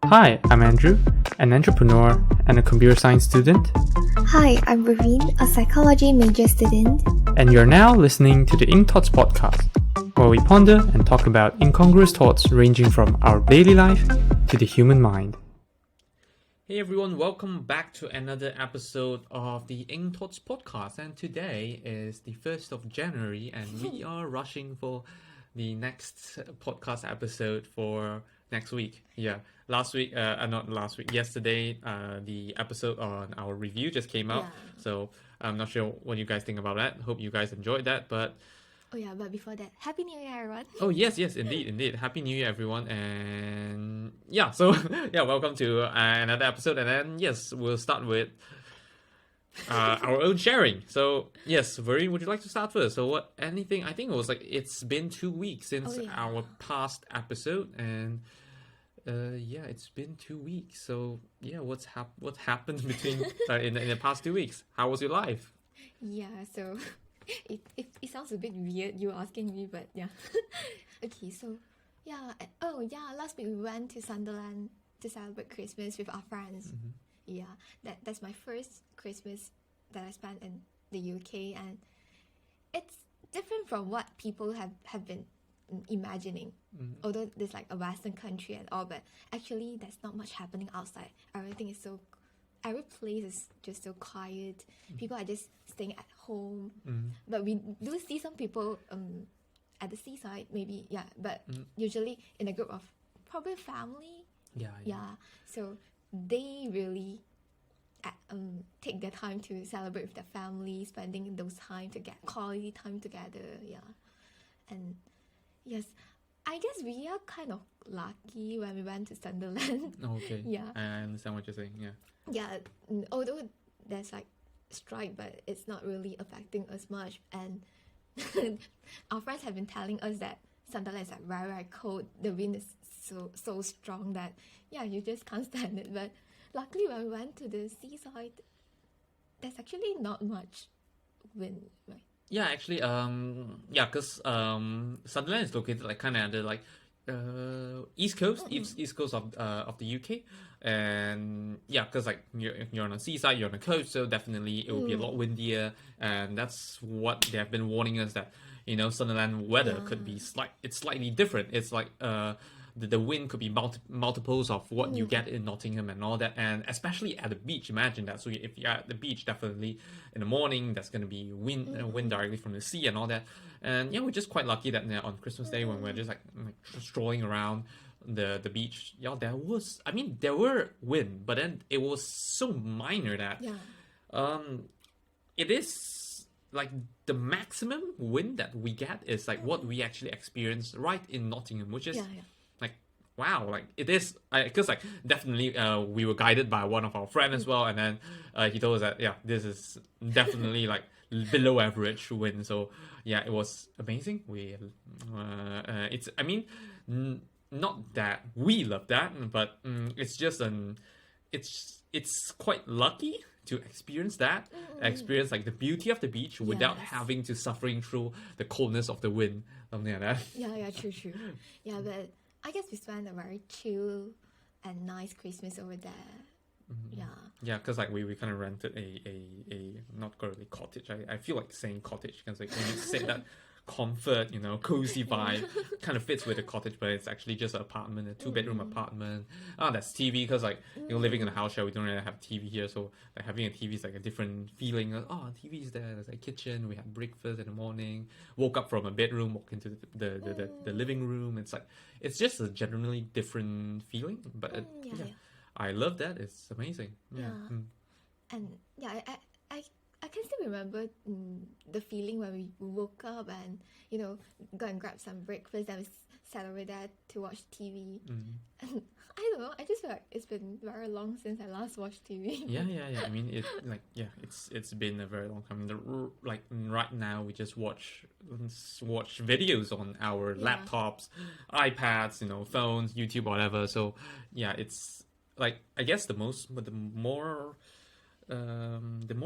Hi, I'm Andrew, an entrepreneur and a computer science student, Hi, I'm Raveen, a psychology major student. and you're now listening to the Ink Thoughts podcast, where we ponder and talk about incongruous thoughts ranging from our daily life to the human mind. Hey everyone, welcome back to another episode of the Ink Thoughts podcast, and today is the 1st of January and we are rushing for the next podcast episode for next week. Yesterday, the episode on our review just came out. Yeah. So I'm not sure what you guys think about that. Hope you guys enjoyed that. But But before that, Happy New Year, everyone. oh yes, indeed. Happy New Year, everyone. And yeah, so welcome to another episode. And then yes, we'll start with our own sharing. So yes, Vereen, would you like to start first? So I think it was like it's been 2 weeks since our past episode, and it's been 2 weeks. So yeah, what happened between in the past 2 weeks? How was your life? Yeah, so it sounds a bit weird you asking me, but yeah. Okay, so last week we went to Sunderland to celebrate Christmas with our friends. Mm-hmm. Yeah, that's my first Christmas that I spent in the UK, and it's different from what people have been imagining. Although there's like a Western country and all, but actually there's not much happening outside. Every place is just so quiet. People are just staying at home. But we do see some people at the seaside, maybe, but usually in a group of probably family. Yeah. So they really take their time to celebrate with their family, spending those time to get quality time together. Yeah. And yes, I guess we are kind of lucky when we went to Sunderland. Okay. Yeah. I understand what you're saying. Yeah. Yeah, although there's like strike, but it's not really affecting us much. And our friends have been telling us that Sunderland is like very, very cold. The wind is so strong that you just can't stand it. But luckily when we went to the seaside, there's actually not much wind, right? Yeah, actually, because Sunderland is located like kind of at the east coast of the UK, and because like you're on the seaside, you're on the coast, so definitely it will be a lot windier, and that's what they have been warning us that Sunderland weather could be slightly different. It's like the wind could be multiples of what you get in Nottingham and all that, and especially at the beach. Imagine that. So if you're at the beach, definitely in the morning there's going to be wind directly from the sea and all that. And we're just quite lucky that on Christmas Day when we're just like strolling around the beach, there were wind, but then it was so minor that it is like the maximum wind that we get is like what we actually experience right in Nottingham, which is like wow, like it is, because like definitely we were guided by one of our friends as well, and then he told us that this is definitely like below average wind. So it was amazing. We not that we love that, but it's just it's quite lucky to experience like the beauty of the beach without having to suffering through the coldness of the wind, something like that. True. But I guess we spent a very chill and nice Christmas over there. Because like we kind of rented a not really cottage. I feel like saying cottage because like when you say that comfort, cozy vibe kind of fits with a cottage, but it's actually just an apartment, a 2-bedroom apartment. That's TV, because like living in a house share, we don't really have TV here, so like having a TV is like a different feeling. TV is there. There's a kitchen. We had breakfast in the morning. Woke up from a bedroom, walked into the living room. It's like it's just a generally different feeling, but I love that. It's amazing. And I can still remember the feeling when we woke up and go and grab some breakfast and we sat over there to watch TV. And I don't know, I just feel like it's been very long since I last watched TV. I mean it's been a very long time. Like right now we just watch videos on our laptops, iPads, phones, YouTube, whatever. So it's like I guess the more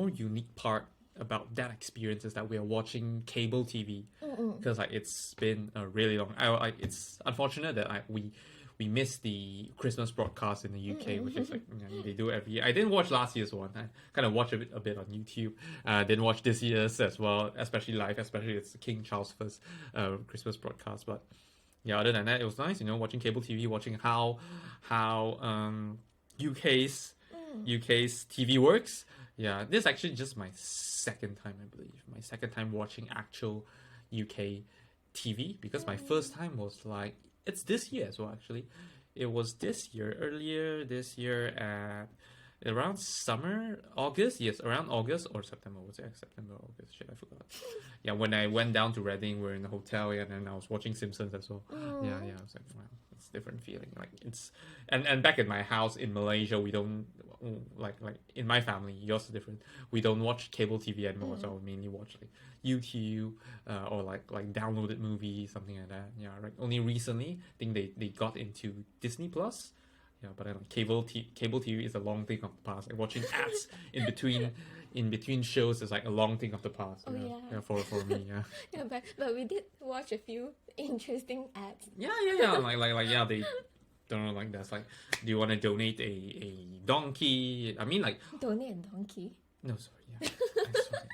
unique part about that experience is that we are watching cable TV, because like it's been a really long. It's unfortunate that we we missed the Christmas broadcast in the UK, which is like they do every year. I didn't watch last year's one. I kind of watched a bit on YouTube. Didn't watch this year's as well, especially live. Especially it's King Charles first Christmas broadcast. But yeah, other than that, it was nice. Watching cable TV, watching how UK's TV works. Yeah, this is actually just my second time, I believe. My second time watching actual UK TV, because my first time was like, it's this year as well, actually. It was earlier this year at around summer, August. Yes, around August or September. Was it September, August? Shit, I forgot. Yeah, when I went down to Reading, we were in the hotel, and then I was watching Simpsons as well. Yeah, I was like, wow, it's a different feeling. Like it's, and back in my house in Malaysia, we don't like in my family, yours is different. We don't watch cable TV anymore, so I would mainly watch like YouTube or like downloaded movies, something like that. Yeah, right. Only recently, I think they got into Disney Plus. Yeah, but cable TV is a long thing of the past. Like watching ads in between shows is like a long thing of the past. Yeah, for me. Yeah. Yeah, but we did watch a few interesting ads. Yeah. Like yeah, they don't know, like that's like, do you want to donate a donkey? I mean, like donate a donkey. No, sorry. Yeah,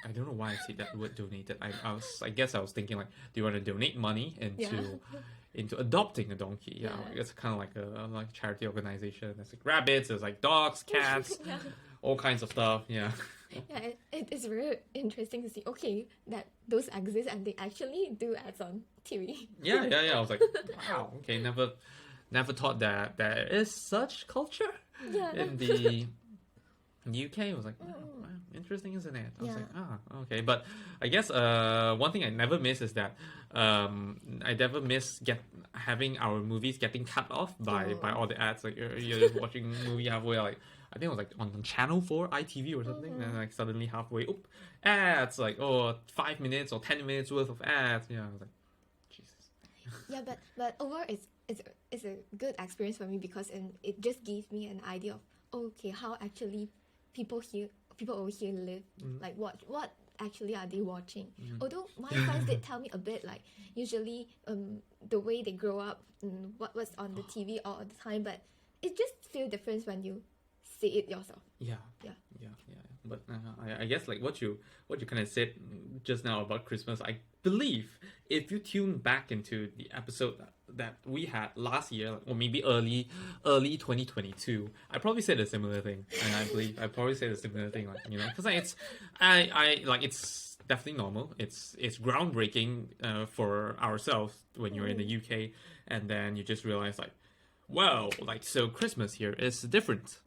I don't know why I say that word donated. I guess I was thinking like, do you want to donate money into adopting a donkey? Yeah, like, it's kind of like a charity organization. There's like rabbits, there's like dogs, cats, all kinds of stuff. Yeah. Yeah, it's very interesting to see. Okay, that those exist and they actually do ads on TV. Yeah. I was like, wow. Okay, never thought that there is such culture in the UK. I was like, wow, interesting, isn't it? I was like, okay. But I guess one thing I never miss is that I never miss having our movies getting cut off by all the ads. Like you're just watching a movie halfway, like I think it was like on Channel 4 ITV or something, and like suddenly halfway, ads, like 5 minutes or 10 minutes worth of ads. Yeah, I was like, Jesus. Yeah, but overall it's a good experience for me, because it just gives me an idea of how actually people over here live, like what actually are they watching. Although my friends did tell me a bit, like usually the way they grow up, what's on the TV all the time, but it just feels different when you see it yourself. Yeah. But I guess like what you kind of said just now about Christmas, I believe if you tune back into the episode that we had last year, or maybe early 2022, I probably said a similar thing, and I believe I probably said a similar thing, like because like it's definitely normal. It's groundbreaking for ourselves when you're in the UK, and then you just realize like, wow, like so Christmas here is different,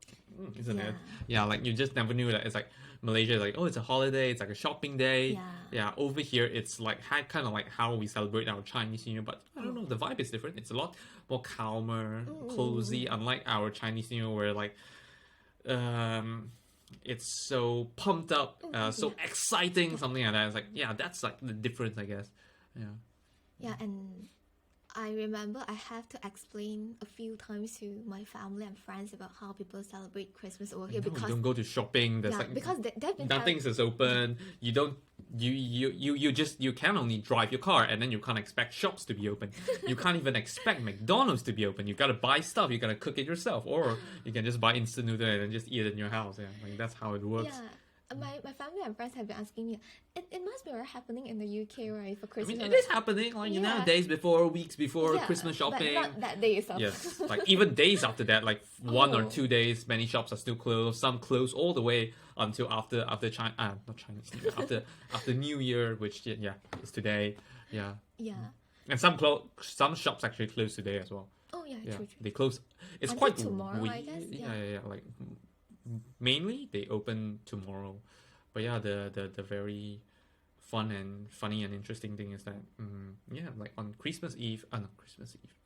isn't it? Yeah, like you just never knew that it's like Malaysia, like it's a holiday, it's like a shopping day. Yeah, over here it's like kind of like how we celebrate our Chinese New Year, but I don't know, the vibe is different. It's a lot more calmer, cozy, unlike our Chinese New Year where like it's so pumped up, so exciting, something like that. It's like that's like the difference, I guess. Yeah, and I remember I have to explain a few times to my family and friends about how people celebrate Christmas over here, because you don't go to shopping. There's because nothing's is open. You don't you can only drive your car, and then you can't expect shops to be open. You can't even expect McDonald's to be open. You gotta buy stuff. You gotta cook it yourself, or you can just buy instant noodle and then just eat it in your house. Yeah, like that's how it works. Yeah. My family and friends have been asking me, it must be happening in the UK, right, for Christmas? I mean, it is happening, like, weeks before Christmas shopping. But not that day itself. Yes, like even days after that, like 1 or 2 days, many shops are still closed. Some close all the way until after not Chinese New Year, after New Year, which is today. Yeah. And some shops actually close today as well. Oh yeah, true. They close. It's until quite tomorrow, I guess. Yeah. Like mainly they open tomorrow, but the very fun and funny and interesting thing is that like on Christmas Eve,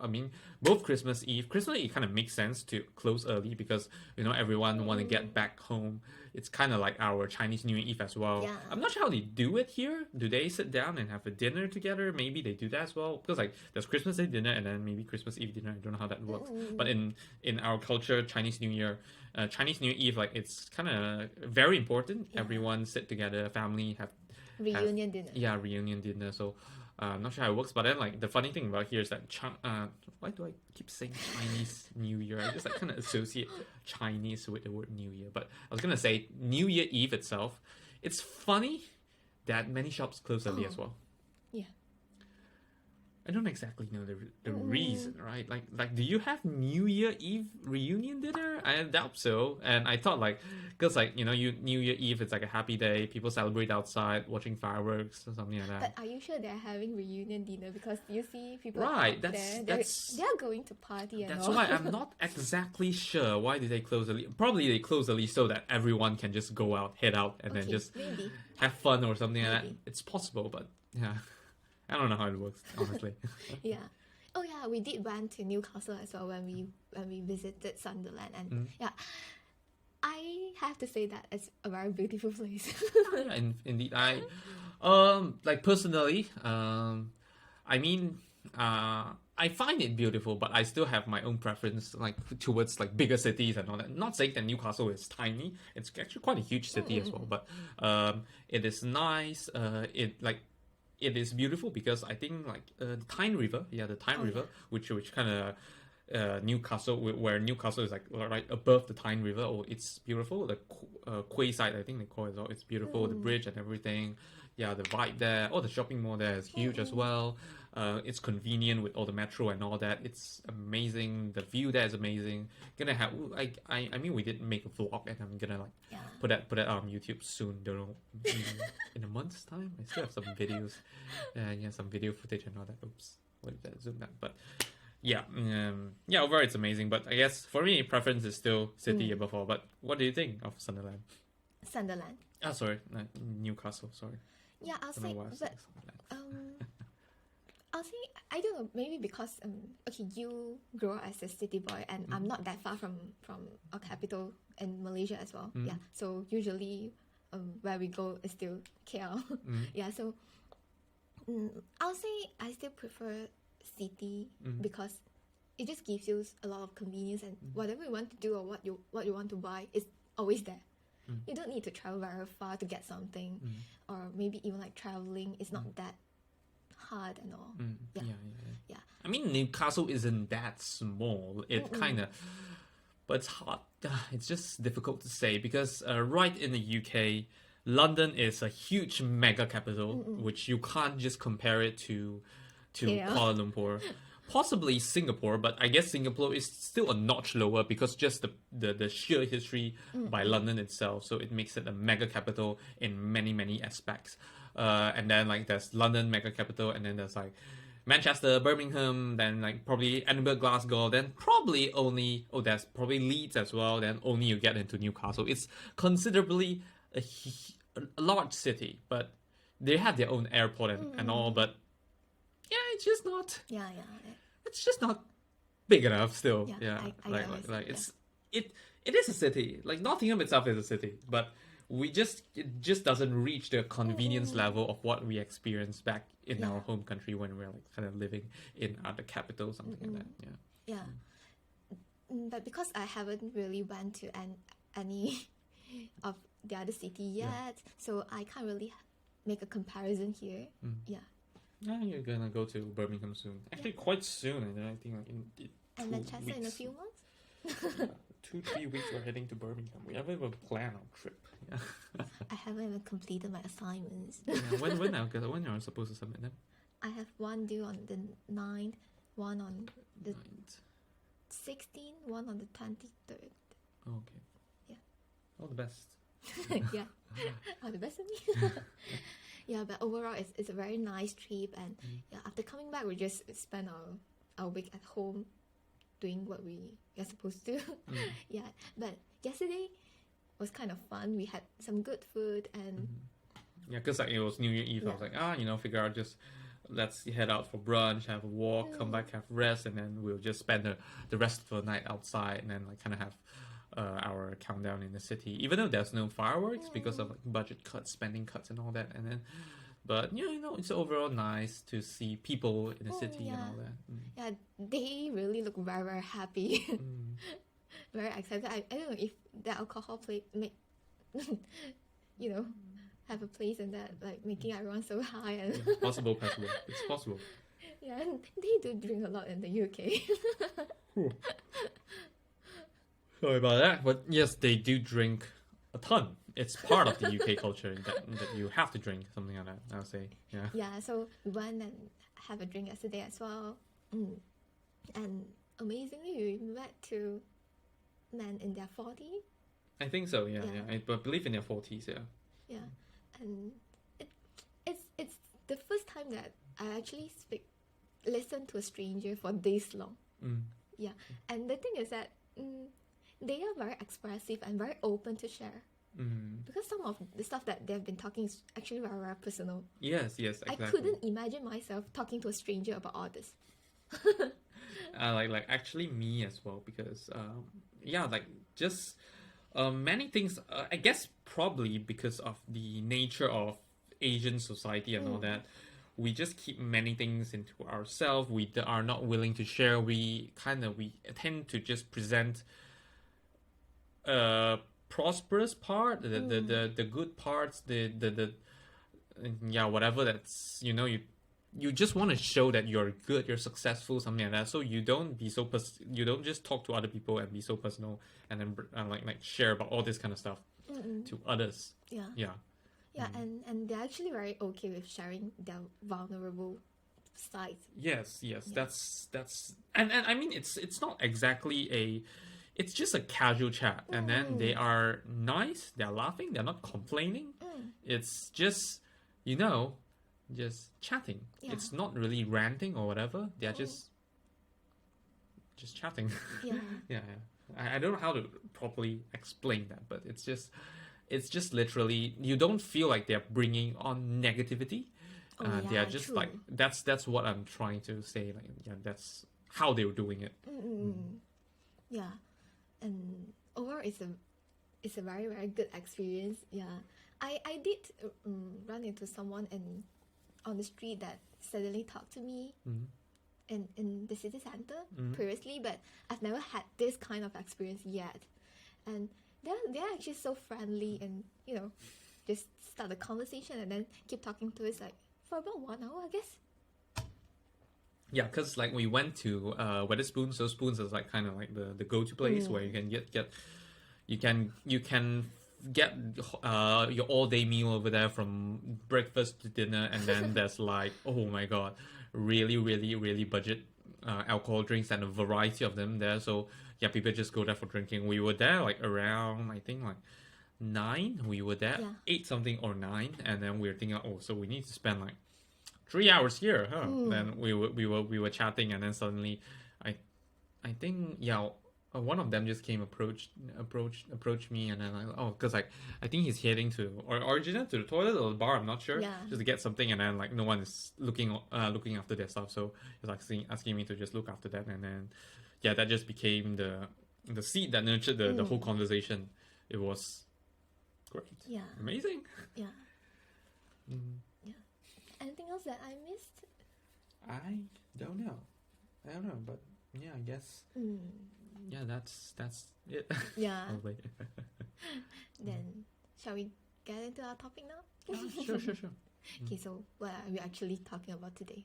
I mean both Christmas Eve kind of makes sense to close early, because everyone want to get back home. It's kind of like our Chinese New Year Eve as well. I'm not sure how they do it here. Do they sit down and have a dinner together? Maybe they do that as well, because like there's Christmas Day dinner and then maybe Christmas Eve dinner. I don't know how that works, but in our culture, Chinese New Year Eve, like it's kind of very important. Everyone sit together, family have reunion dinner. Yeah, reunion dinner. So I'm not sure how it works, but then like the funny thing about here is that why do I keep saying Chinese New Year? I just like kind of associate Chinese with the word New Year. But I was gonna say New Year Eve itself. It's funny that many shops close early as well. Yeah. I don't exactly know the reason, right? Like, do you have New Year Eve reunion dinner? I doubt so. And I thought like, cause like New Year Eve, it's like a happy day. People celebrate outside, watching fireworks or something like that. But are you sure they're having reunion dinner? Because you see people Right, out they're going to party and that's all. why I'm not exactly sure why did they close early. Probably they close early so that everyone can just go out, head out, and then just maybe. have fun or something like that. Maybe. It's possible, but yeah, I don't know how it works honestly. Yeah. Oh yeah, we did went to Newcastle as well when we visited Sunderland, and yeah, I have to say that it's a very beautiful place. Yeah, indeed, I like personally, I mean, I find it beautiful, but I still have my own preference, like towards like bigger cities and all that. Not saying that Newcastle is tiny; it's actually quite a huge city as well. But it is nice. It is beautiful because I think like the Tyne River, the Tyne River, which kind of Newcastle, where Newcastle is like right above the Tyne River. Oh, it's beautiful. The quayside, I think they call it. It's beautiful. The bridge and everything. Yeah, the vibe there. Oh, the shopping mall there is huge as well. It's convenient with all the metro and all that. It's amazing. The view there is amazing. Gonna have I mean we did make a vlog and I'm gonna like put that on YouTube soon. Don't know in a month's time. I still have some videos, some video footage and all that. Oops, what did that zoom that? But yeah, overall it's amazing. But I guess for me, preference is still city above all. But what do you think of Sunderland? Sunderland. Oh, sorry, Newcastle. Sorry. Yeah, I'll Don't know say, why I said but Sunderland. I'll say I don't know. Maybe because okay, you grow up as a city boy, and I'm not that far from a capital in Malaysia as well. Yeah, so usually where we go is still KL. Yeah, so I'll say I still prefer city because it just gives you a lot of convenience, and whatever you want to do or what you want to buy is always there. You don't need to travel very far to get something, or maybe even like traveling is not that hard and all. Yeah. I mean, Newcastle isn't that small. It kind of, but it's hard. It's just difficult to say because right in the UK, London is a huge mega capital, which you can't just compare it to Kuala Lumpur. Possibly Singapore, but I guess Singapore is still a notch lower because just the sheer history by London itself. So it makes it a mega capital in many aspects. And then like there's London mega capital, and then there's like Manchester, Birmingham, then like probably Edinburgh, Glasgow, then probably there's probably Leeds as well. Then only you get into Newcastle. It's considerably a large city, but they have their own airport and all, but. Yeah, it's just not. Yeah. It's just not big enough still. I it is a city. Like Nottingham itself is a city, but it just doesn't reach the convenience level of what we experienced back in our home country when we were like kind of living in the capital, something like that. Yeah. But because I haven't really went to any of the other city yet, so I can't really make a comparison here. Yeah. Yeah, you're gonna go to Birmingham soon. Actually, quite soon. I think like in and Manchester in a few months. 2-3 weeks we're heading to Birmingham. We haven't even planned our trip. Yeah. I haven't even completed my assignments. When are you supposed to submit them? I have one due on the 9th, one on the 16th, one on the 23rd. Oh, okay. Yeah. All the best. Yeah. All the best of me. Yeah, but overall it's a very nice trip, and after coming back we just spend our week at home doing what we are supposed to. Yeah, but yesterday was kind of fun. We had some good food and yeah, because like it was New Year Eve. I was like, figure out just let's head out for brunch, have a walk, come back, have rest, and then we'll just spend the rest of the night outside, and then like kind of have our countdown in the city, even though there's no fireworks because of like budget cuts, spending cuts, and all that. And then, but it's overall nice to see people in the city and all that. Yeah, they really look very, very happy, very excited. I don't know if the alcohol make have a place in that, like making everyone so high and Yeah, possible. It's possible. yeah, and they do drink a lot in the UK. Sorry about that, but yes, they do drink a ton. It's part of the UK culture that you have to drink something like that. I'll say, yeah. Yeah, so we went and have a drink yesterday as well. And amazingly, we met two men in their 40s. I think so. Yeah. Yeah. I believe in their 40s. Yeah. Yeah, and it's the first time that I actually listen to a stranger for this long. Yeah, and the thing is that they are very expressive and very open to share. Because some of the stuff that they've been talking is actually very, very personal. Yes, exactly. I couldn't imagine myself talking to a stranger about all this. Like actually me as well, because just many things. I guess probably because of the nature of Asian society and all that, we just keep many things into ourselves. We are not willing to share. We tend to just present prosperous part, the good parts, the whatever that's you just want to show that you're good, you're successful, something like that. So you don't be so you don't just talk to other people and be so personal and then like share about all this kind of stuff to others. Yeah. And they're actually very okay with sharing their vulnerable sides. Yes, that's and I mean it's not exactly it's just a casual chat, and then they are nice, they're laughing, they're not complaining. It's just just chatting. It's not really ranting or whatever. They're just chatting. Yeah. I don't know how to properly explain that, but it's just literally, you don't feel like they're bringing on negativity. They are just true. like that's what I'm trying to say. Like that's how they were doing it. Yeah, and overall, it's a very, very good experience. Yeah, I did run into someone on the street that suddenly talked to me in the city center previously, but I've never had this kind of experience yet. And they're actually so friendly, and just start the conversation and then keep talking to us like for about 1 hour, I guess. Yeah, because like we went to Wetherspoons. So Spoons is like kind of like the go-to place where you can get you can get your all-day meal over there from breakfast to dinner, and then there's like, oh my god, really, really, really budget alcohol drinks and a variety of them there. So yeah, people just go there for drinking. We were there like around, I think like 9. We were there 8 something or 9, and then we were thinking, oh, so we need to spend like 3 hours here, huh? Then we were chatting, and then suddenly, I think one of them just came approached me, and then because like I think he's heading to or originally to the toilet or the bar, I'm not sure, just to get something, and then like no one is looking after their stuff, so he's like asking me to just look after that, and then that just became the seed that nurtured the whole conversation. It was great. Amazing. Yeah. Anything else that I missed? I don't know, but yeah, I guess that's it. Yeah. Probably. Then shall we get into our topic now? Sure. Okay, so what are we actually talking about today?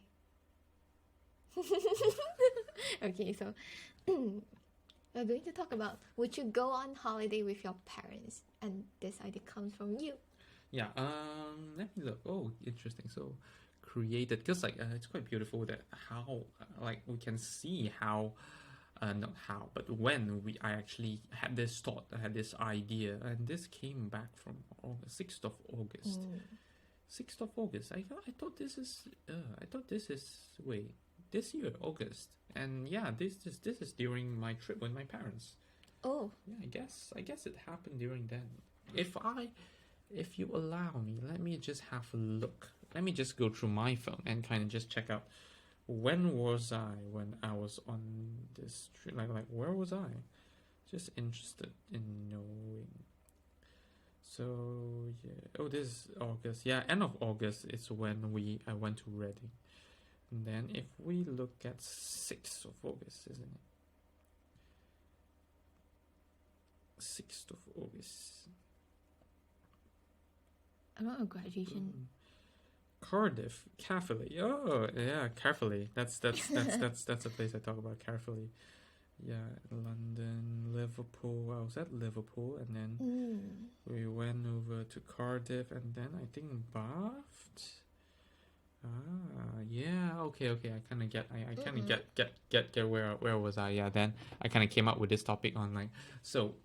Okay, so we're going to talk about, would you go on holiday with your parents? And this idea comes from you. Yeah. Let me look. Oh, interesting. So created, because like it's quite beautiful that how like we can see how not how, but when I actually had this thought, I had this idea, and this came back from 6th of August. 6th of August. I thought this is this year, August. And yeah, this is during my trip with my parents. Oh. Yeah, I guess it happened during then. If you allow me, let me just have a look. Let me just go through my phone and kind of just check out when was I was on this trip. Like where was I? Just interested in knowing. So yeah, this is August. Yeah, end of August is when I went to Reading. And then if we look at 6th of August, isn't it? 6th of August. Around a graduation. Cardiff, carefully. Oh, yeah, carefully. That's a place I talk about carefully. Yeah, London, Liverpool. I was at Liverpool, and then we went over to Cardiff, and then I think Bath. Yeah. Okay. I kind of get. I kind of get where was I? Yeah. Then I kind of came up with this topic on like, so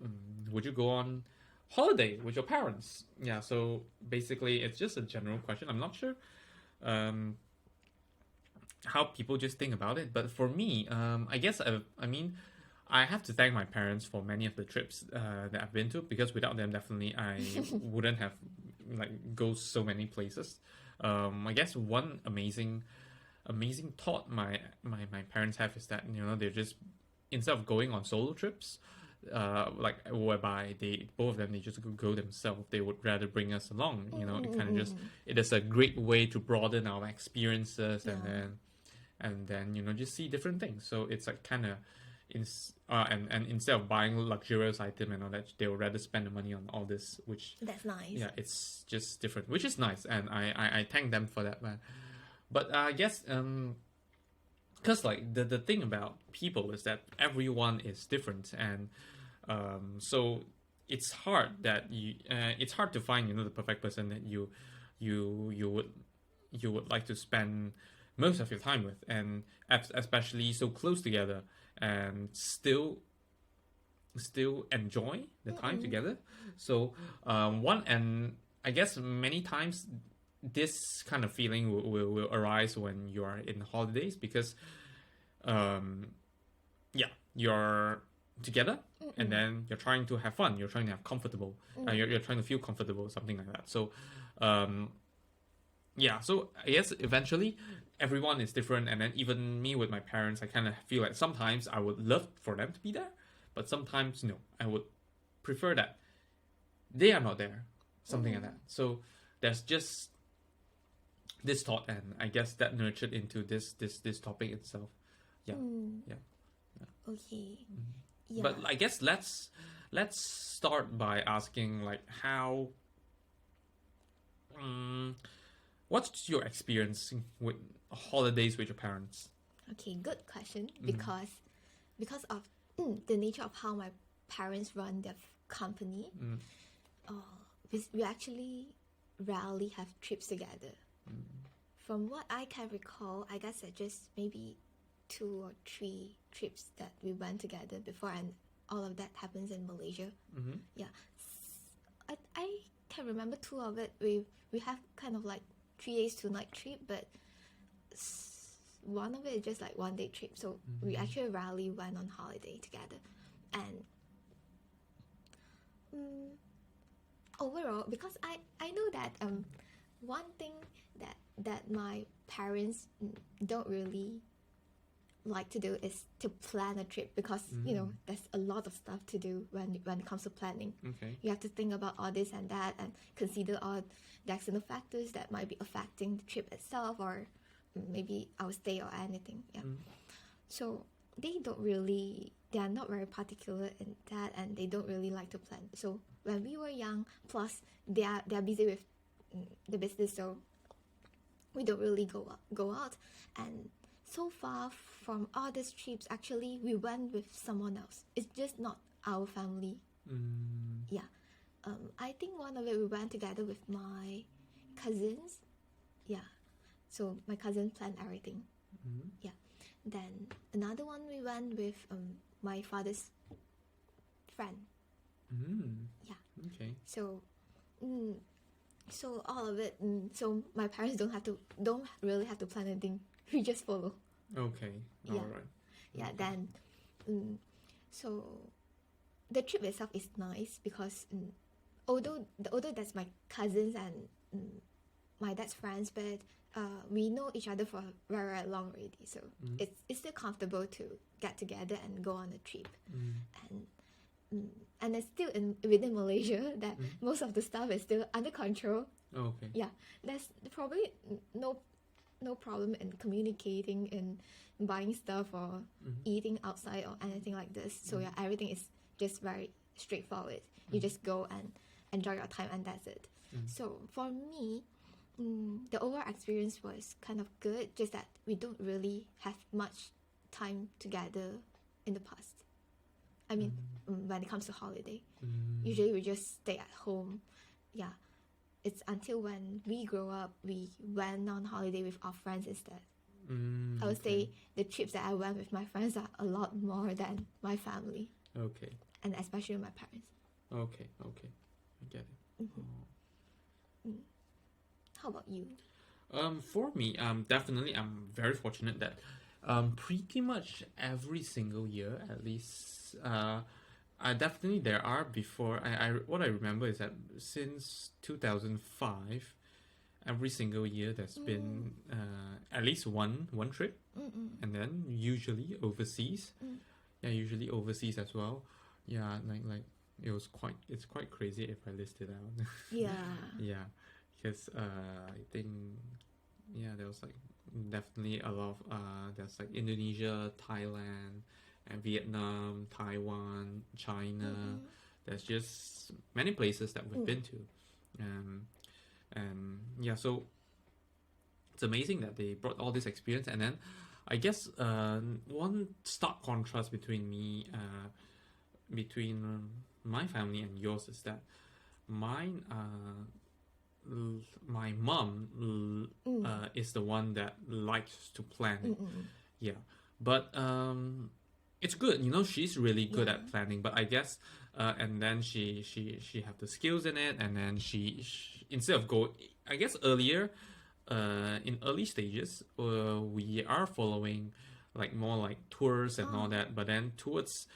would you go on holiday with your parents? Yeah. So basically, it's just a general question. I'm not sure, how people just think about it, but for me, I guess I mean, I have to thank my parents for many of the trips that I've been to, because without them, definitely I wouldn't have like go so many places. I guess one amazing thought my parents have is that, you know, they're just, instead of going on solo trips, like whereby they both of them they just go themselves, they would rather bring us along. You know, it kind of just, it is a great way to broaden our experiences, and then you know, just see different things. So it's like kind of and instead of buying luxurious item and all that, they would rather spend the money on all this, which That's nice. yeah, it's just different, which is nice, and I thank them for that, man. But I guess because like the thing about people is that everyone is different, and so it's hard that it's hard to find, you know, the perfect person that you would like to spend most of your time with, and especially so close together, and still enjoy the time together. So one, and I guess many times this kind of feeling will arise when you are in holidays, because yeah, you're together, and then you're trying to have fun, you're trying to have comfortable, you're trying to feel comfortable, something like that. So yeah, so I guess eventually everyone is different, and then even me with my parents, I kind of feel like sometimes I would love for them to be there, but sometimes no, I would prefer that they are not there, something like that. So there's just this thought, and I guess that nurtured into this topic itself. Yeah. Okay. Yeah. But I guess let's start by asking like how what's your experience with holidays with your parents? Okay, good question. Because of the nature of how my parents run their company, we actually rarely have trips together. From what I can recall, I guess it's just maybe 2 or 3 trips that we went together before, and all of that happens in Malaysia. Yeah, I can remember 2 of it. We have kind of like 3 days 2 night trip, but one of it is just like 1 day trip. So we actually rarely went on holiday together. And overall, because I know that one thing that my parents don't really like to do is to plan a trip, because you know, there's a lot of stuff to do when it comes to planning. You have to think about all this and that, and consider all the external factors that might be affecting the trip itself, or maybe our stay or anything. So they are not very particular in that, and they don't really like to plan. So when we were young, plus they are busy with the business, so we don't really go out. And so far from all these trips, actually we went with someone else. It's just not our family. Yeah. I think one of it we went together with my cousins. Yeah. So my cousin planned everything. Yeah. Then another one we went with my father's friend. Yeah. Okay. So so all of it, so my parents don't really have to plan anything. We just follow. Okay. All right. Yeah. Then so the trip itself is nice, because although that's my cousins and my dad's friends, but we know each other for very, very long already, so it's still comfortable to get together and go on a trip. And it's still within Malaysia, that most of the stuff is still under control. Okay. Yeah, there's probably no problem in communicating and buying stuff or eating outside or anything like this. So yeah, everything is just very straightforward. You just go, and enjoy your time, and that's it. So for me, the overall experience was kind of good, just that we don't really have much time together in the past. I mean, when it comes to holiday, usually we just stay at home. Yeah, it's until when we grow up, we went on holiday with our friends instead. I would say the trips that I went with my friends are a lot more than my family. Okay. And especially my parents. Okay. I get it. How about you? For me, definitely, I'm very fortunate that, pretty much every single year, at least, I definitely there are before. What I remember is that since 2005, every single year there's been at least one trip, and then usually overseas. Yeah, usually overseas as well. Yeah, like it's quite crazy if I list it out. Yeah. Yeah, because I think there was like definitely a lot of there's like Indonesia, Thailand, and Vietnam, Taiwan, China. There's just many places that we've been to, and yeah, so it's amazing that they brought all this experience. And then I guess one stark contrast between my family and yours is that mine my mom is the one that likes to plan it. Yeah, but it's good, she's really good at planning, but I guess and then she have the skills in it, and then she instead of go, I guess earlier in early stages we are following like more like tours and all that, but then towards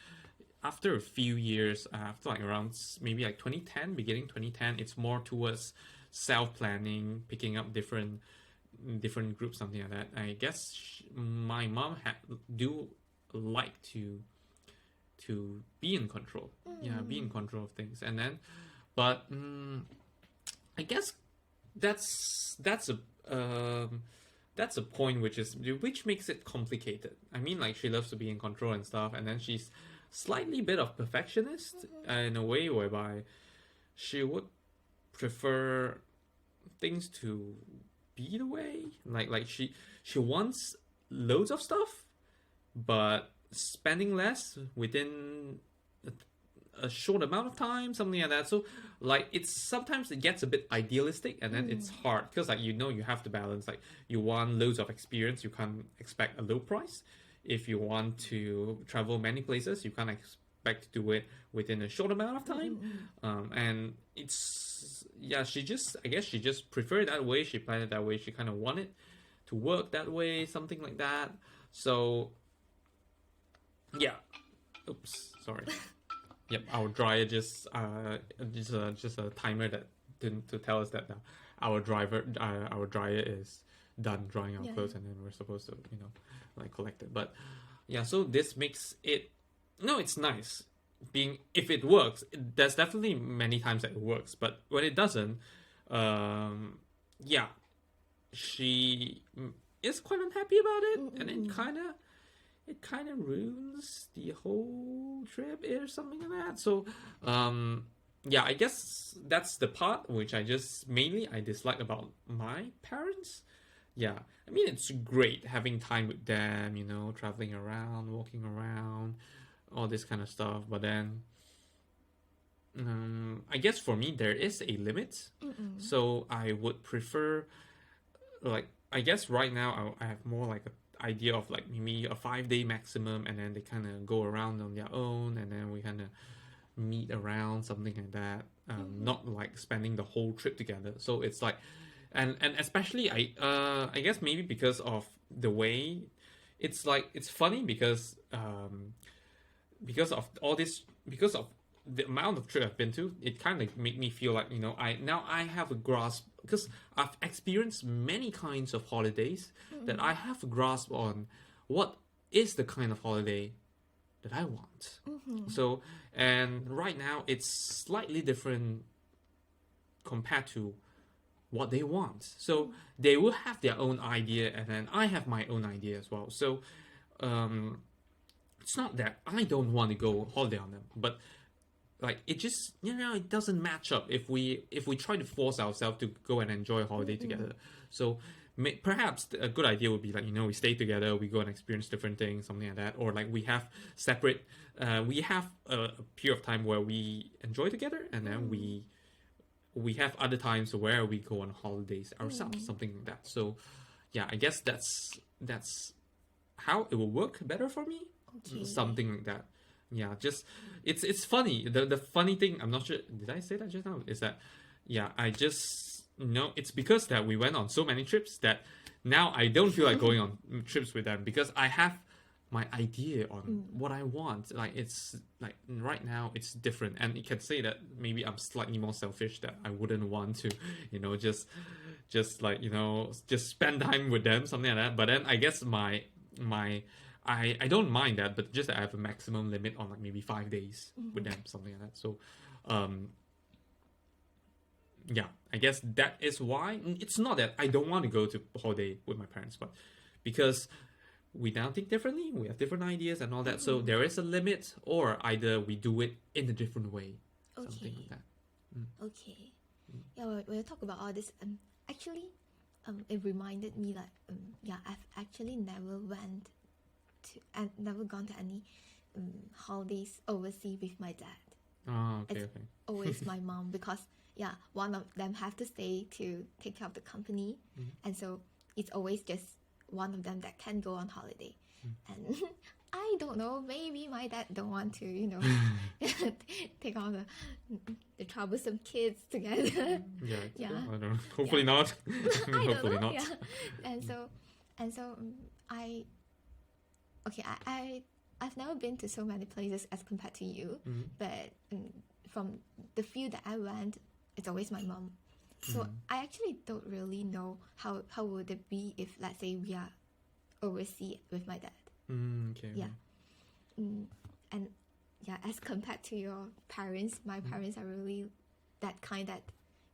after a few years, after like around maybe like 2010, beginning 2010, it's more towards self-planning, picking up different groups, something like that. I guess my mom do like to be in control. Yeah, be in control of things. And then, but I guess that's a point which makes it complicated. I mean, like, she loves to be in control and stuff, and then she's slightly bit of perfectionist in a way whereby she would prefer things to be the way, like she wants loads of stuff but spending less within a short amount of time, something like that. So like sometimes it gets a bit idealistic, and then it's hard because like you have to balance. Like, you want loads of experience, you can't expect a low price. If you want to travel many places, you can't expect to do it within a short amount of time. And it's she just preferred it that way. She planned it that way. She kind of wanted to work that way, something like that. So yeah, oops, sorry. Yep, our dryer just a timer that to tell us that our dryer is done drying our clothes, and then we're supposed to like collect it. But yeah, so this makes it, it's nice being, if it works. There's definitely many times that it works, but when it doesn't, she is quite unhappy about it, and it kind of ruins the whole trip or something like that. So I guess that's the part which I dislike about my parents. Yeah, I mean, it's great having time with them, traveling around, walking around, all this kind of stuff. But then, I guess for me, there is a limit. So I would prefer, like, I guess right now I have more like an idea of like maybe a 5-day maximum, and then they kind of go around on their own, and then we kind of meet around, something like that. Not like spending the whole trip together. So it's like, and especially I guess maybe because of the way it's like, it's funny because of all this, because of the amount of trip I've been to, it kind of make me feel like I have a grasp, because I've experienced many kinds of holidays, that I have a grasp on what is the kind of holiday that I want. So, and right now it's slightly different compared to what they want. So they will have their own idea, and then I have my own idea as well. So it's not that I don't want to go holiday on them, but like it just it doesn't match up if we try to force ourselves to go and enjoy a holiday together. So perhaps a good idea would be like we stay together, we go and experience different things, something like that, or like we have separate we have a period of time where we enjoy together, and then we have other times where we go on holidays ourselves, something like that. So yeah, I guess that's how it will work better for me. Okay. Something like that. Yeah, just it's funny. The funny thing, I'm not sure, did I say that just now? Is that I just it's because that we went on so many trips that now I don't feel like going on trips with them, because I have my idea on what I want. Like it's like right now it's different, and you can say that maybe I'm slightly more selfish, that I wouldn't want to, just like just spend time with them, something like that. But then I guess my I don't mind that, but just that I have a maximum limit on like maybe 5 days with them, something like that. So, yeah, I guess that is why. It's not that I don't want to go to holiday with my parents, but because we now think differently, we have different ideas and all that. So there is a limit, or either we do it in a different way, something like that. Okay. Yeah, when you talk about all this, actually, it reminded me that I've actually never went to and never gone to any holidays overseas with my dad. Oh, okay, It's always my mom, because one of them have to stay to take care of the company, and so it's always just one of them that can go on holiday. And I don't know, maybe my dad don't want to take on the troublesome kids together. Yeah, I don't know. Hopefully not. Hopefully not. Yeah. And so I've never been to so many places as compared to you, but from the few that I went, it's always my mom. So I actually don't really know how would it be if, let's say, we are overseas with my dad. Okay. Yeah. And as compared to your parents, my parents are really that kind that,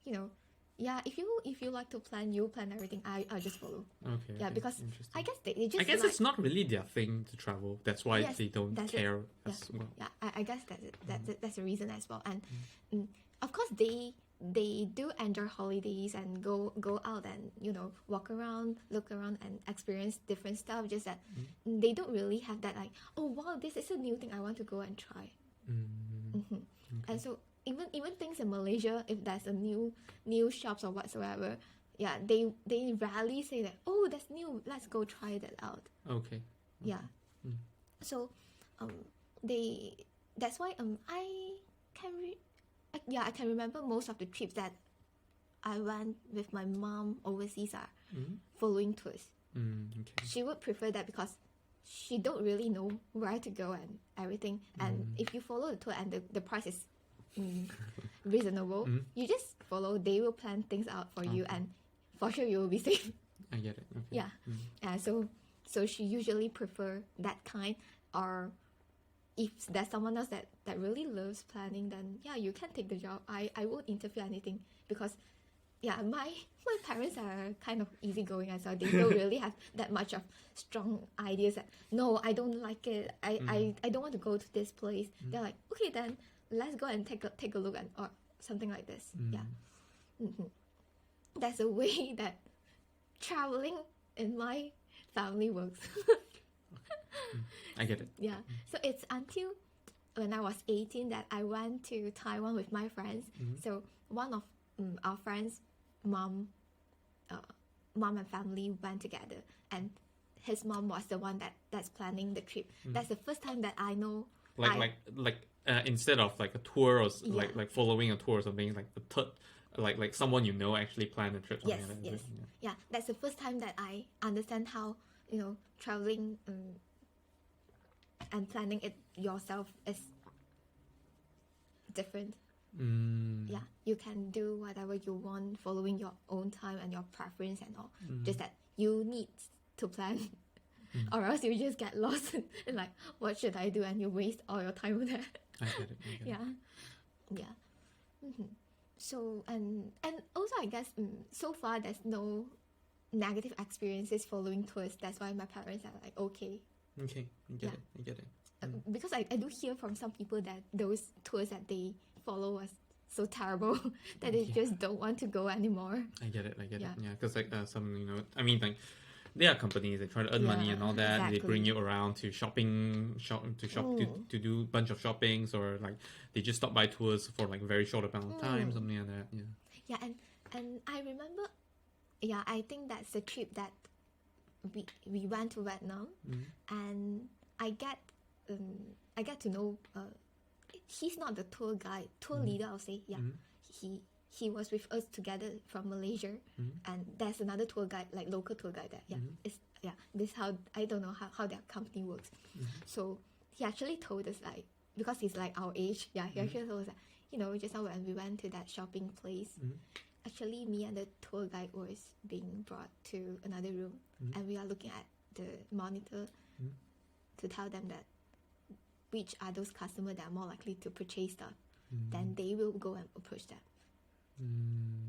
if you like to plan, you plan everything. I'll just follow. Okay. Yeah, because I guess they just. I guess it's not really their thing to travel. That's why they don't care as well. Yeah, I guess that's the reason as well. And of course they do enjoy holidays and go out and walk around, look around and experience different stuff. Just that they don't really have that like, oh wow, this is a new thing I want to go and try. Okay. And so even things in Malaysia, if there's a new shops or whatsoever, they rarely say that, oh, that's new, let's go try that out. Okay. Yeah. So that's why I can remember most of the trips that I went with my mom overseas are following tours. Okay. She would prefer that because she don't really know where to go and everything. And if you follow the tour and the price is reasonable, you just follow. They will plan things out for you, and for sure you will be safe. I get it. Okay. Yeah. So she usually prefer that kind, or if there's someone else that really loves planning, then you can take the job. I won't interfere anything, because my parents are kind of easygoing as well. They don't really have that much of strong ideas that, no, I don't like it, I don't want to go to this place. They're like, okay, then let's go and take a look, and or something like this. That's a way that traveling in my family works. I get it. Yeah. So it's until when I was 18 that I went to Taiwan with my friends. So one of our friends' mom and family went together, and his mom was the one that's planning the trip. That's the first time that I know. Instead of like a tour or like following a tour or something, like the third, like someone actually planned a trip. Yes. Yeah, that's the first time that I understand how traveling and planning it yourself is different. Yeah, you can do whatever you want, following your own time and your preference and all. Just that you need to plan, or else you just get lost and like, what should I do? And you waste all your time with that. I get it. Yeah. So and also I guess so far there's no negative experiences following tours. That's why my parents are like, okay. Okay, I get it. Because I do hear from some people that those tours that they follow was so terrible that they just don't want to go anymore. I get it. Yeah, because like some, I mean, like there are companies that try to earn money and all that. Exactly. They bring you around to to do a bunch of shoppings, or like they just stop by tours for like very short amount of time, something like that. Yeah, and I remember, I think that's the trip that we went to Vietnam, and I get to know. He's not the tour guide, tour leader. I'll say, he was with us together from Malaysia, and there's another tour guide, like local tour guide. That this how I don't know how their company works. So he actually told us, like, because he's like our age, he actually told us that, just now when we went to that shopping place, actually me and the tour guide was being brought to another room, and we are looking at the monitor to tell them that which are those customers that are more likely to purchase stuff, then they will go and approach them.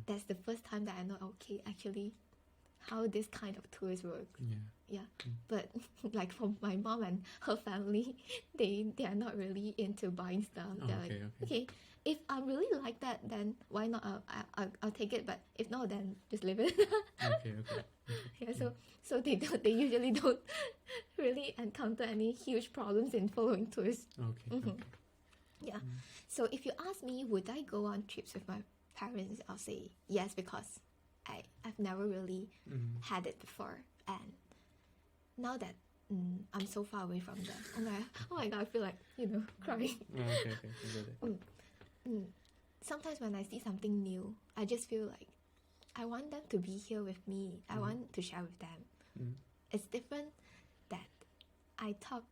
That's the first time that I know, okay, actually, how this kind of tours work. But like for my mom and her family, they are not really into buying stuff. They're okay, if I really like that, then why not? I'll take it. But if not, then just leave it. So they usually don't really encounter any huge problems in following tours. So if you ask me, would I go on trips with my parents? I'll say yes, because I've never really had it before, and now that I'm so far away from them, oh my god, I feel like crying. Sometimes when I see something new, I just feel like I want them to be here with me. I want to share with them. It's different that I talk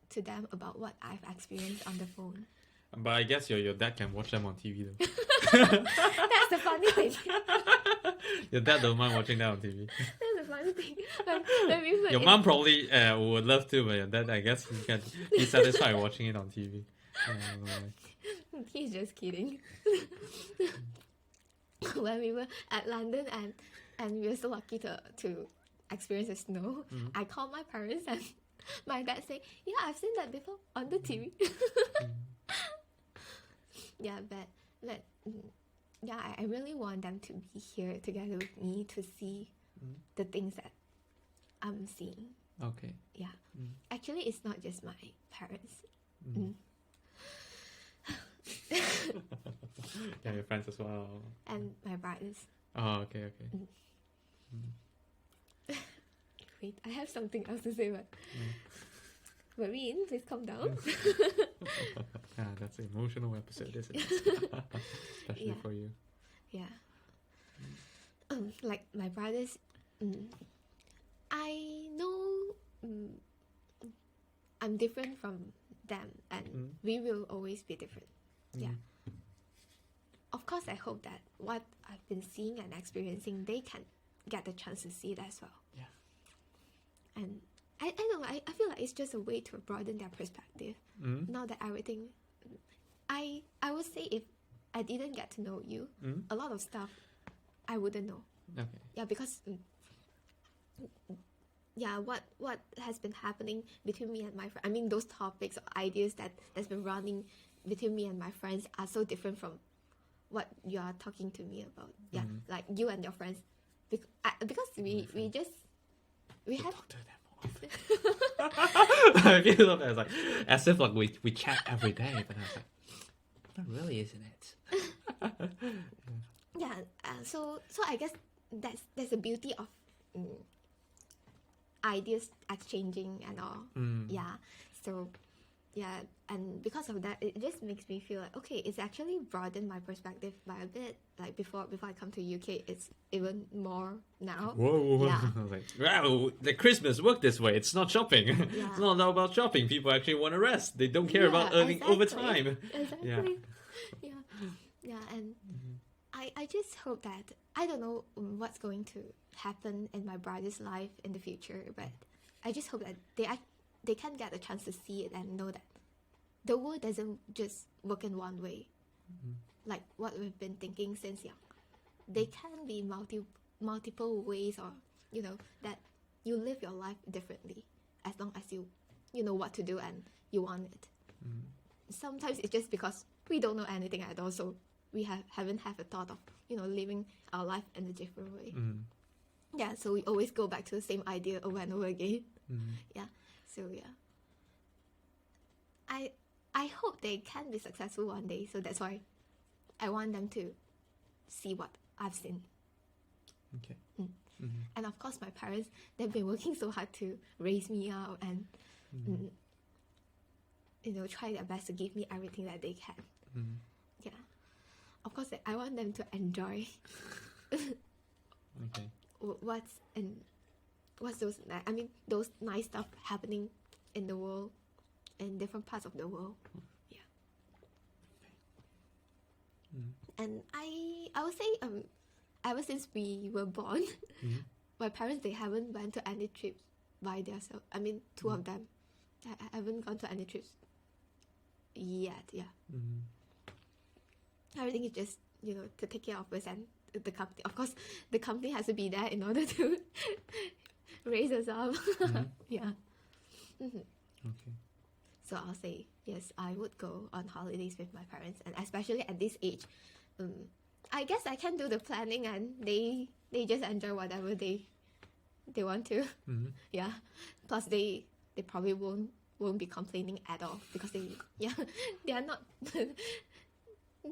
to them about what I've experienced on the phone. But I guess your dad can watch them on TV though. That's the funny thing. Your dad don't mind watching that on TV. That's the funny thing. Your mom probably would love to, but your dad, I guess he's satisfied watching it on TV. He's just kidding. When we were at London and we were so lucky to experience the snow, I called my parents and my dad said, "Yeah, I've seen that before on the TV." But I really want them to be here together with me to see the things that I'm seeing. Okay. Yeah. Actually, it's not just my parents. Yeah, your friends as well. And my brothers. Oh, okay. Wait, I have something else to say, but Marine, please calm down. That's an emotional episode, isn't it? Especially for you. Yeah. Like my brothers, I know I'm different from them, and we will always be different. Yeah. Of course, I hope that what I've been seeing and experiencing, they can get the chance to see it as well. Yeah. And I don't know, I feel like it's just a way to broaden their perspective. Not that everything... I would say if I didn't get to know you, a lot of stuff I wouldn't know. Okay. Yeah, because... what has been happening between me and my friend, I mean, those topics or ideas that's been running between me and my friends are so different from what you are talking to me about. Yeah, like you and your friends, because we have talk to them often. I feel as if like we chat every day, but I was like, not really, isn't it? Yeah. So I guess that's the beauty of ideas exchanging and all. Yeah. So yeah, and because of that, it just makes me feel like, okay, it's actually broadened my perspective by a bit. Like before I come to UK, it's even more now. Whoa. Yeah. I was like, wow, the Christmas work this way. It's not shopping. Yeah. It's not all about shopping. People actually want to rest. They don't care about earning overtime. Exactly. Yeah. And I just hope that, I don't know what's going to happen in my brother's life in the future, but I just hope that they can get a chance to see it and know that the world doesn't just work in one way, like what we've been thinking since young. They can be multiple ways, or that you live your life differently, as long as you know what to do and you want it. Sometimes it's just because we don't know anything at all, so we haven't had a thought of, living our life in a different way. Yeah, so we always go back to the same idea over and over again. Yeah, so yeah. I hope they can be successful one day, so that's why I want them to see what I've seen. Okay. And of course, my parents, they've been working so hard to raise me up and, try their best to give me everything that they can. Yeah. Of course, I want them to enjoy Okay. what's those nice stuff happening in the world, in different parts of the world. Yeah. And I would say, ever since we were born, my parents, they haven't went to any trips by themselves. I mean, two of them. I haven't gone to any trips yet, yeah. Everything is just, to take care of us and the company. Of course, the company has to be there in order to raise us up. Yeah. Okay. So I'll say, yes, I would go on holidays with my parents, and especially at this age, I guess I can do the planning, and they just enjoy whatever they want to. Yeah. Plus they probably won't be complaining at all, because they are not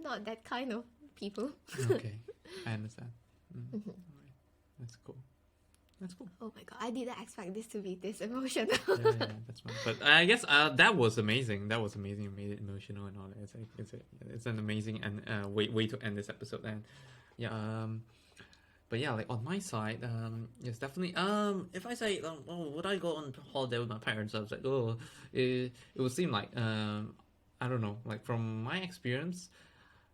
not that kind of people. Okay, I understand. Alright. That's cool. Oh my god, I didn't expect this to be this emotional. Yeah, that's fine. But I guess that was amazing. That was amazing. It made it emotional and all that. It's an amazing and way to end this episode. And yeah, but yeah, like on my side, yes, definitely. If I say, would I go on holiday with my parents? I was like, it would seem like, I don't know, like from my experience,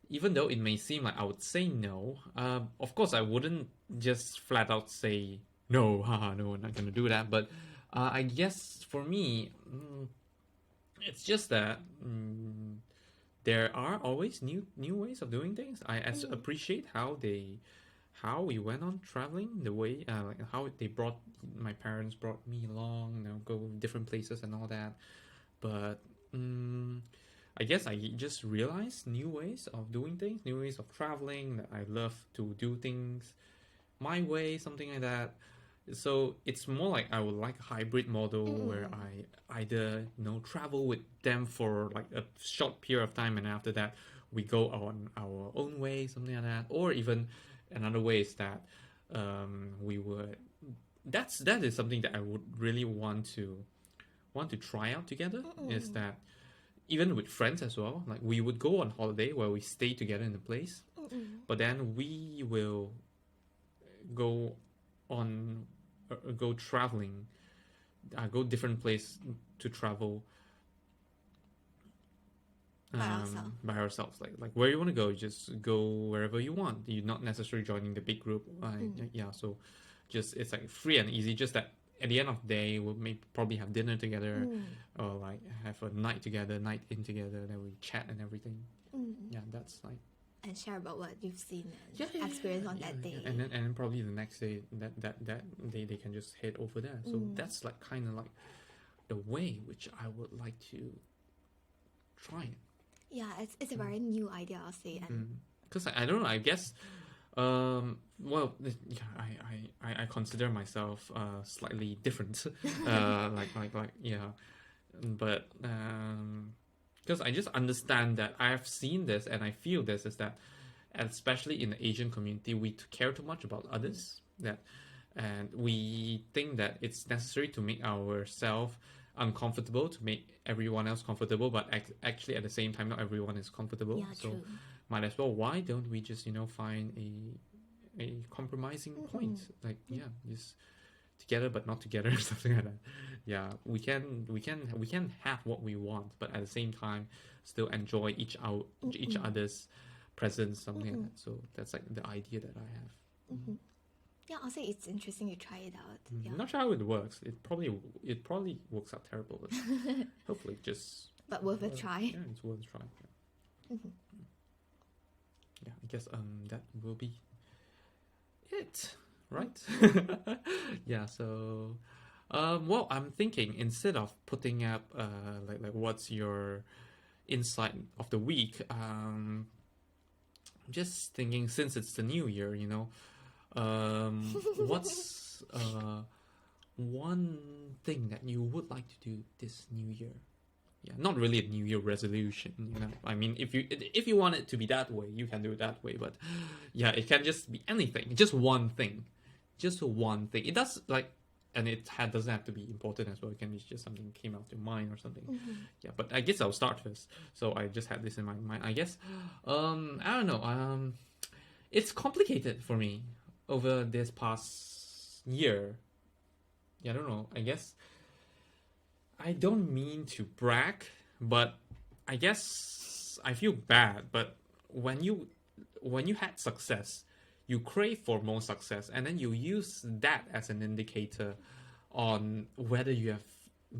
even though it may seem like I would say no, of course I wouldn't just flat out say no, haha, no, we're not gonna do that. But I guess for me, it's just that there are always new ways of doing things. I appreciate how we went on traveling, the way like how my parents brought me along, go different places and all that. But I guess I just realized new ways of doing things, new ways of traveling, that I love to do things my way, something like that. So it's more like I would like a hybrid model where I either travel with them for like a short period of time, and after that we go on our own way, something like that. Or even another way is that that is something that I would really want to try out together. Is that even with friends as well, like we would go on holiday where we stay together in a place, but then we will go traveling, go different place to travel by ourselves. Like where you want to go, you just go wherever you want. You're not necessarily joining the big group. Yeah, so just it's like free and easy. Just that at the end of the day, we'll probably have dinner together, or like have a night together, night in together. Then we chat and everything. Yeah, that's like. And share about what you've seen and experienced on that day. And then probably the next day that day they can just head over there. So that's like kind of like the way which I would like to try it. Yeah, it's a very new idea, I'll say. Because I don't know, I guess well, I consider myself slightly different. But because I just understand that I have seen this and I feel this is that, especially in the Asian community, we care too much about others, and we think that it's necessary to make ourselves uncomfortable to make everyone else comfortable, but actually at the same time not everyone is comfortable. Yeah, so true. Might as well, why don't we just find a compromising point, like just together but not together, something like that. Yeah, we can have what we want, but at the same time still enjoy each other's presence, something like that. So that's like the idea that I have. Yeah, I'll say it's interesting to try it out. Yeah. I'm not sure how it works. It probably works out terrible, but hopefully but worth a try. Yeah, it's worth a try. Yeah, I guess that will be it, right? Yeah, so Well, I'm thinking instead of putting up like what's your insight of the week, I'm just thinking since it's the new year, what's one thing that you would like to do this new year? Yeah, not really a new year resolution, I mean, if you want it to be that way, you can do it that way, but yeah, it can just be anything, just one thing. It does and it doesn't have to be important as well. It can be just something that came out to mind or something. Yeah, but I guess I'll start first. So I just had this in my mind. I guess I don't know. It's complicated for me over this past year. Yeah, I don't know. I guess I don't mean to brag, but I guess I feel bad. But when you had success, you crave for more success, and then you use that as an indicator on whether you have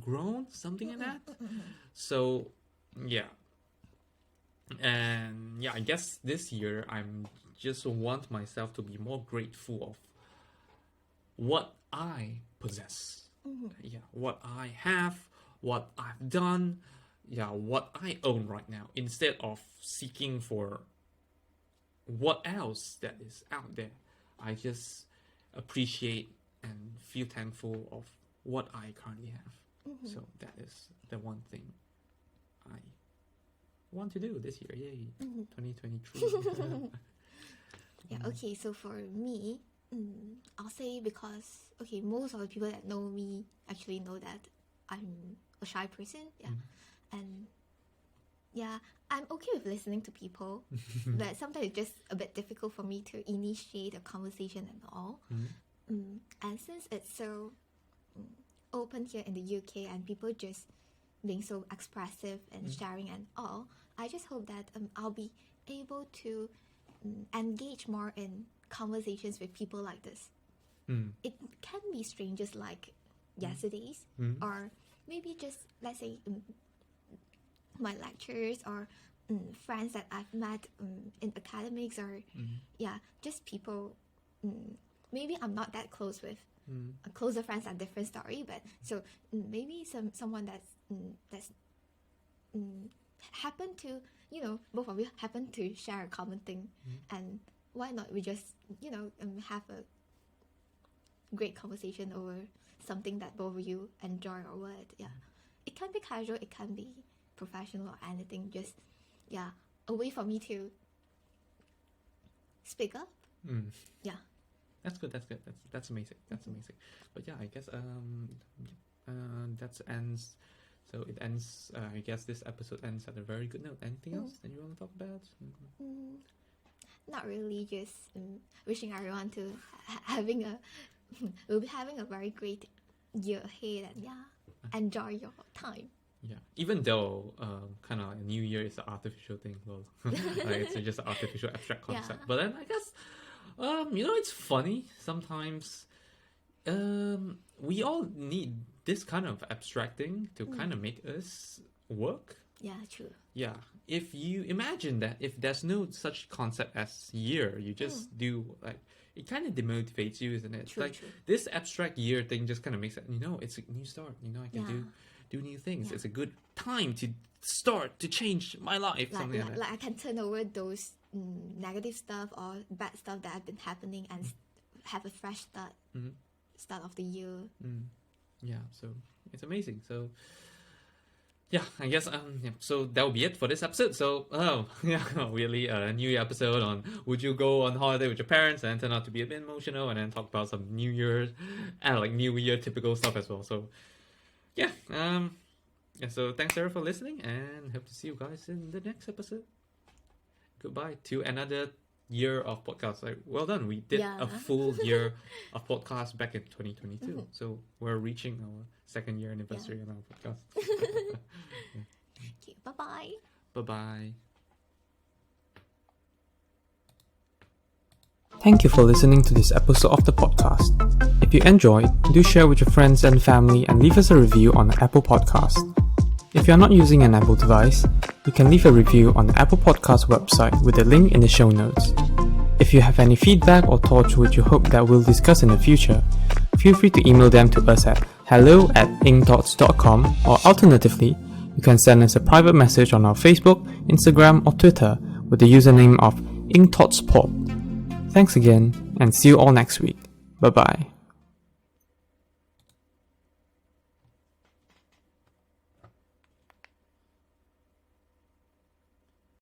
grown, something like that. So, yeah. And yeah, I guess this year I'm just want myself to be more grateful of what I possess. Yeah, what I have, what I've done, what I own right now, instead of seeking for what else that is out there. I just appreciate and feel thankful of what I currently have. So that is the one thing I want to do this year. Yay, 2023. Yeah, okay, so for me, I'll say because, most of the people that know me actually know that I'm a shy person, and yeah, I'm okay with listening to people, but sometimes it's just a bit difficult for me to initiate a conversation and all. And since it's so open here in the UK and people just being so expressive and sharing and all, I just hope that I'll be able to engage more in conversations with people like this. It can be strangers like yesterday's, or maybe just, let's say, my lecturers or friends that I've met in academics, or just people maybe I'm not that close with. Closer friends are different story, but so maybe someone that's happen to, both of you happen to share a common thing, and why not we just have a great conversation over something that both of you enjoy or what. It can be casual, it can be professional or anything, just a way for me to speak up. That's good. That's amazing. But yeah, I guess that ends. So it ends. I guess this episode ends at a very good note. Anything else that you want to talk about? Not really. Just wishing everyone to we'll be having a very great year ahead, and enjoy your time. Yeah, even though kind of like New Year is an artificial thing, well, it's just an artificial abstract concept. But then I guess it's funny sometimes. We all need this kind of abstracting to kind of make us work. Yeah, true. Yeah, if you imagine that if there's no such concept as year, you just do it kind of demotivates you, isn't it? True. This abstract year thing just kind of makes it. It's a new start. I can do new things. It's a good time to start to change my life. Something like that. Like I can turn over those negative stuff or bad stuff that have been happening and have a fresh start. Start of the year. Yeah, so it's amazing. So yeah, I guess so that will be it for this episode. So really a New Year episode on would you go on holiday with your parents, and turn out to be a bit emotional, and then talk about some New Year and New Year typical stuff as well. So so thanks Sarah for listening, and hope to see you guys in the next episode. Goodbye to another year of podcasts. Well done, we did a full year of podcasts back in 2022. So we're reaching our second year anniversary on our podcast. Okay, bye bye. Thank you for listening to this episode of the podcast. If you enjoyed, do share with your friends and family and leave us a review on the Apple Podcast. If you are not using an Apple device, you can leave a review on the Apple Podcast website with a link in the show notes. If you have any feedback or thoughts which you hope that we'll discuss in the future, feel free to email them to us at hello@incthoughts.com, or alternatively, you can send us a private message on our Facebook, Instagram, or Twitter with the username of incthoughtspod. Thanks again, and see you all next week. Bye bye.